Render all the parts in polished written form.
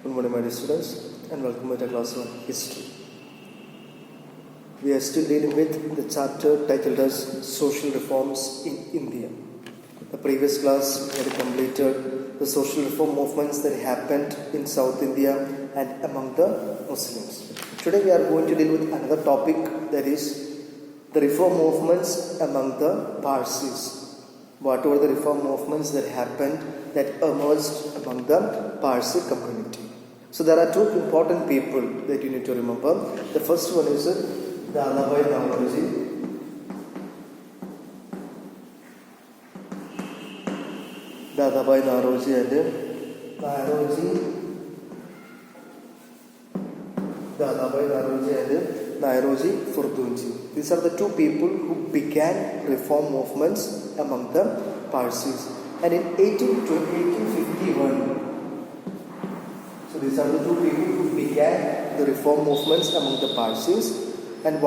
Good morning, my dear students, and welcome to the class on history. We are still dealing with the chapter titled as Social Reforms in India. The previous class we had completed the social reform movements that happened in South India and among the Muslims. Today we are going to deal with another topic, that is the reform movements among the Parsis. What were the reform movements that happened, that emerged among the Parsi community? So there are two important people that you need to remember. The first one is Dadabhai Naoroji. Dadabhai Naoroji and Nairoji Furdunji. These are the two people who began reform movements among the Parsis. And in 1851, so these are the two people who began the reform movements among the Parsis. And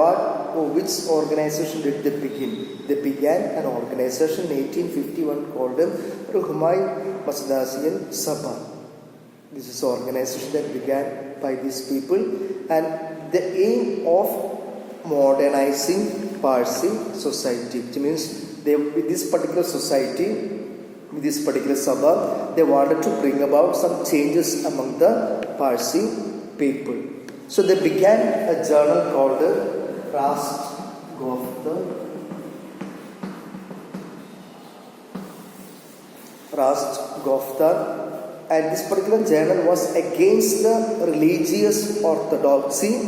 which organization did they begin? They began an organization in 1851 called the Ruhmai Masdasian Sabha. This is an organization that began by these people, and the aim of modernizing Parsi society, which means with this particular society, with this particular Sabha, they wanted to bring about some changes among the Parsi people. So they began a journal called Rast Goftar, and this particular journal was against the religious orthodoxy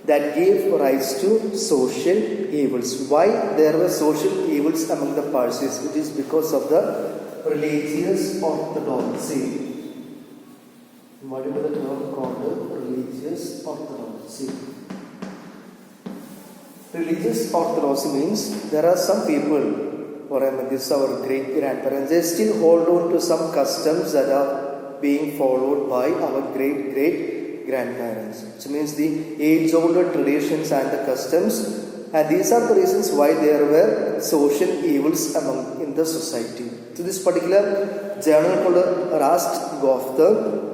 that gave rise to social evils. Why there were social evils among the Parsis? It is because of the religious orthodoxy. What is the term called religious orthodoxy? Religious orthodoxy means there are some people, or this is our great grandparents, they still hold on to some customs that are being followed by our great grandparents. Which means the age-old traditions and the customs, and these are the reasons why there were social evils in the society. So this particular journal called Rast Goftar,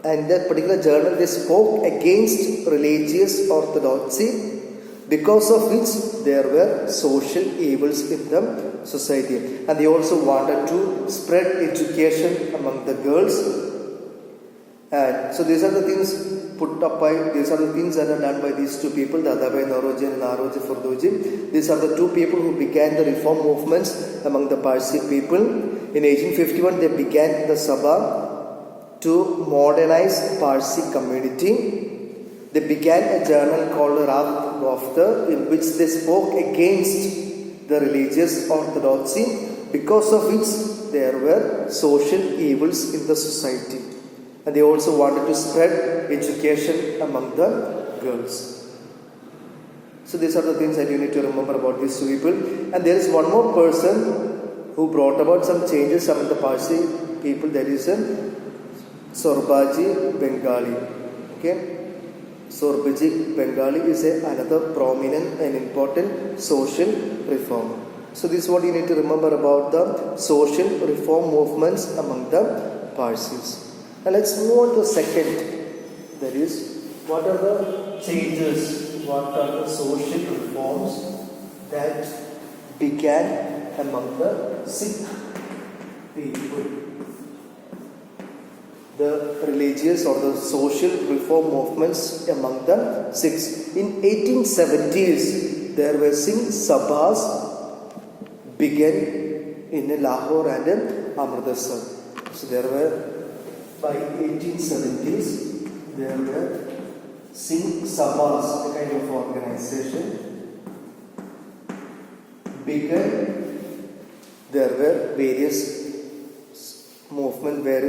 and that particular journal, they spoke against religious orthodoxy, because of which there were social evils in the society. And they also wanted to spread education among the girls. And so these are the things these are the things that are done by these two people, Dadabhai Naoroji and Nairoji Furdunji. These are the two people who began the reform movements among the Parsi people. In 1851, they began the Sabha to modernize Parsi community. They began a journal called Rast Goftar, in which they spoke against the religious orthodoxy, because of which there were social evils in the society. And they also wanted to spread education among the girls. So these are the things that you need to remember about these two people. And there is one more person who brought about some changes among the Parsi people, that is Sorbaji Bengali. Okay, Sorbaji Bengali is another prominent and important social reformer. So this is what you need to remember about the social reform movements among the Parsis. Now let's move on to the second. That is, what are the changes, what are the social reforms that began among the Sikh people? The religious or the social reform movements among the Sikhs. In 1870s, there were Singh Sabhas began in Lahore and Amritsar. So there were, by 1870s, there were Singh Sabhas, a kind of organization, began. There were various movement where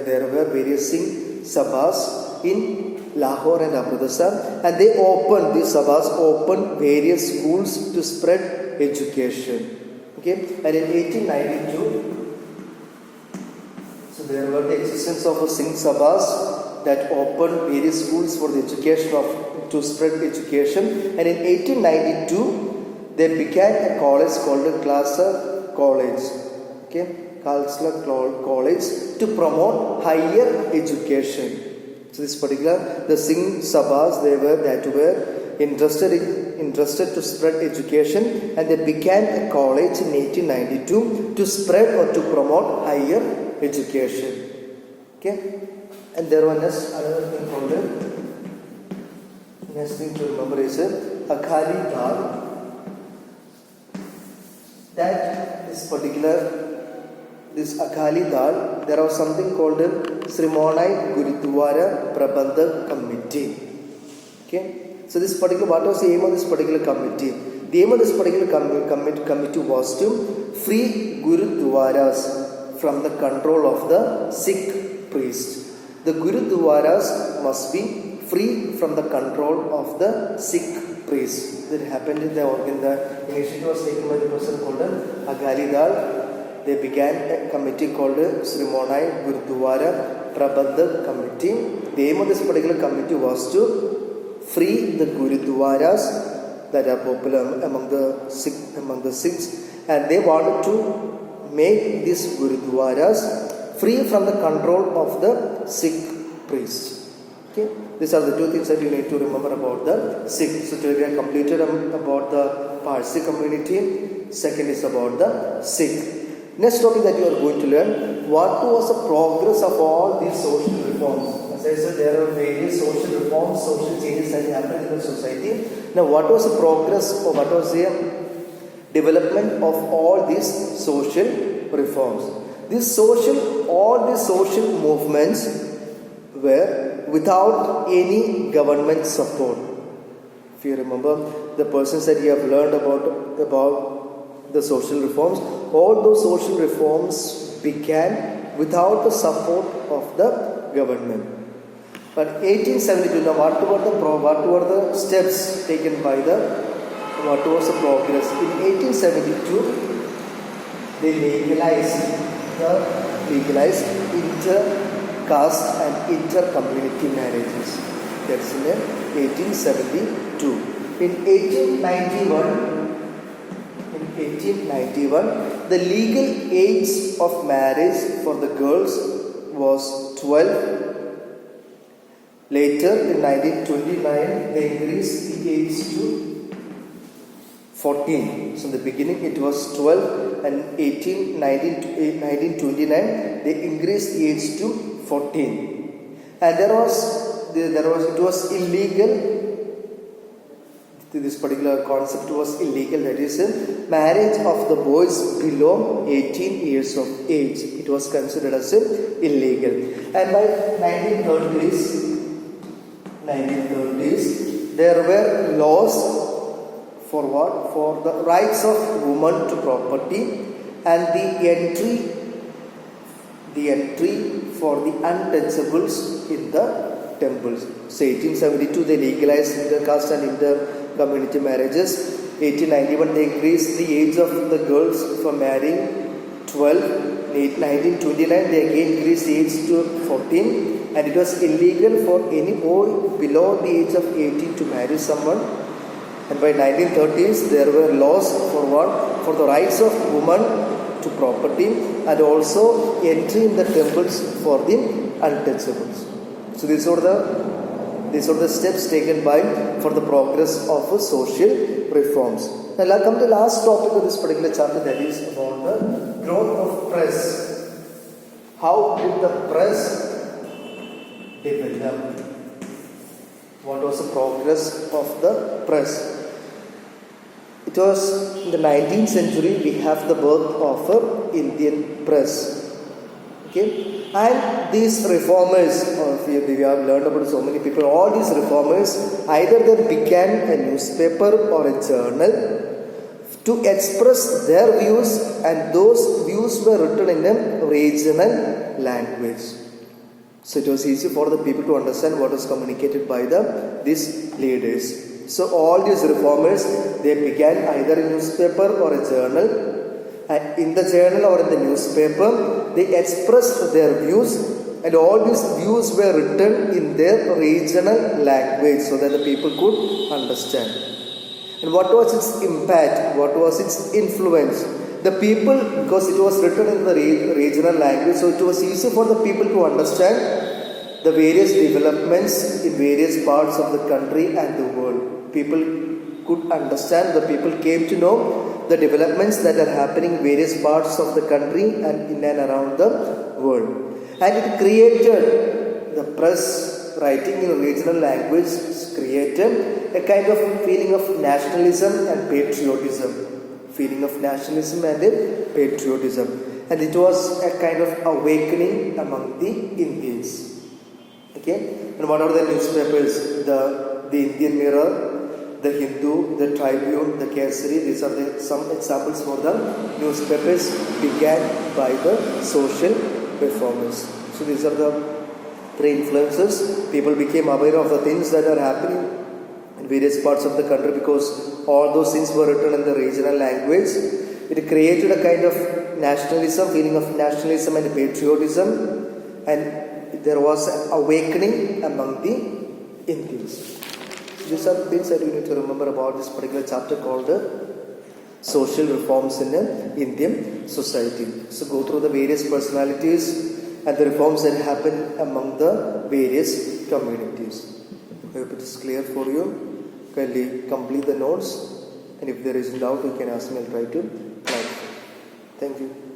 there were various Singh Sabhas in Lahore and Amritsar, and these Sabhas opened various schools to spread education. Okay, and in 1892, so there were the existence of a Singh Sabhas that opened various schools for the education to spread education, and in 1892 they began a college called Khalsa College. Okay, Khalsa College to promote higher education. So this particular, the Singh Sabhas, they were interested to spread education, and they began a college in 1892 to spread or to promote higher education. Okay, and there was another thing called next thing to remember is Akali Dal. That this Akali Dal, there was something called Srimonai Gurudwara Prabandhak Committee. Okay. So this particular, what was the aim of this particular committee? The aim of this particular committee was to free Gurudwaras from the control of the Sikh priest. The Gurudwaras must be free from the control of the Sikh priest. That happened in the initiative was taken by the person called Akali Dal. They began a committee called Srimonai Gurudwara Prabandhak Committee. The aim of this particular committee was to free the Gurudwaras that are popular among the Sikhs, and they wanted to make these Gurudwaras free from the control of the Sikh priest. Okay, these are the two things that you need to remember about the Sikh. So today we have completed about the Parsi community. Second is about the Sikh. Next topic that you are going to learn, what was the progress of all these social reforms? As I said, there are various social reforms, social changes that happened in the society. Now, what was the progress or what was the development of all these social reforms? All these social movements were without any government support. If you remember the persons that you have learned about the social reforms, all those social reforms began without the support of the government. But 1872, now what were the steps taken by what was the progress? In 1872, they legalized inter-caste and inter-community marriages. That's in 1872. In 1891, the legal age of marriage for the girls was 12. Later, in 1929, they increased the age to 14. So in the beginning it was 12, and 1929 they increased the age to 14. And it was illegal. This particular concept was illegal. That is, marriage of the boys below 18 years of age. It was considered as illegal. And by 1930s, there were laws for what? For the rights of women to property and the entry for the untouchables in the temples. So 1872 they legalized inter-caste and inter-community marriages. 1891 they increased the age of the girls for marrying 12. In 1929 they again increased the age to 14. And it was illegal for any boy below the age of 18 to marry someone. And by 1930s, there were laws for what? For the rights of women to property and also entry in the temples for the untouchables. So these were the steps taken for the progress of social reforms. Now let's come to the last topic of this particular chapter, that is about the growth of press. How did the press develop? What was the progress of the press? It was in the 19th century we have the birth of Indian press. Okay, and these reformers, we have learned about so many people. All these reformers, either they began a newspaper or a journal to express their views, and those views were written in a regional language. So it was easy for the people to understand what was communicated by these leaders. So all these reformers, they began either a newspaper or a journal. And in the journal or in the newspaper, they expressed their views, and all these views were written in their regional language so that the people could understand. And what was its impact? What was its influence? The people, because it was written in the regional language, so it was easy for the people to understand. the various developments in various parts of the country and the world. People could understand, the people came to know the developments that are happening in various parts of the country and in and around the world. And it created, the press writing in regional language created a kind of feeling of nationalism and patriotism. Feeling of nationalism and patriotism. And it was a kind of awakening among the Indians. Okay? And what are the newspapers? The Indian Mirror, the Hindu, the Tribune, the Kesari. These are some examples for the newspapers began by the social reformers. So these are the three influences. People became aware of the things that are happening in various parts of the country because all those things were written in the regional language. It created a kind of nationalism, feeling of nationalism and patriotism, and there was an awakening among the Indians. These are the things that you need to remember about this particular chapter called Social Reforms in Indian Society. So go through the various personalities and the reforms that happen among the various communities. I hope it is clear for you. Kindly complete the notes, and if there is doubt, you can ask me. I'll try to clarify. Thank you.